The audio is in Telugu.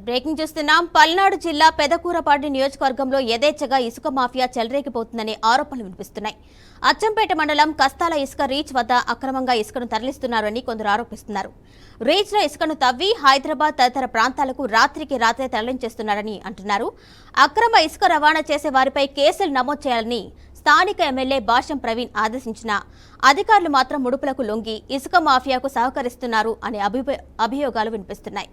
బ్రేకింగ్ చూస్తున్నాం. పల్నాడు జిల్లా పెదకూరపాటి నియోజకవర్గంలో యథేచ్ఛగా ఇసుక మాఫియా చెలరేగిపోతుందనే ఆరోపణలు వినిపిస్తున్నాయి. అచ్చంపేట మండలం కస్తాల ఇసుక రీచ్ వద్ద అక్రమంగా ఇసుకను తరలిస్తున్నారని కొందరు ఆరోపిస్తున్నారు. రీచ్లో ఇసుకను తవ్వి హైదరాబాద్ తదితర ప్రాంతాలకు రాత్రికి రాత్రే తరలించేస్తున్నారని అంటున్నారు. అక్రమ ఇసుక రవాణా చేసే వారిపై కేసులు నమోదు చేయాలని స్థానిక ఎమ్మెల్యే భాష్యం ప్రవీణ్ ఆదేశించిన అధికారులు మాత్రం ముడుపులకు లొంగి ఇసుక మాఫియాకు సహకరిస్తున్నారు అనే అభియోగాలు వినిపిస్తున్నాయి.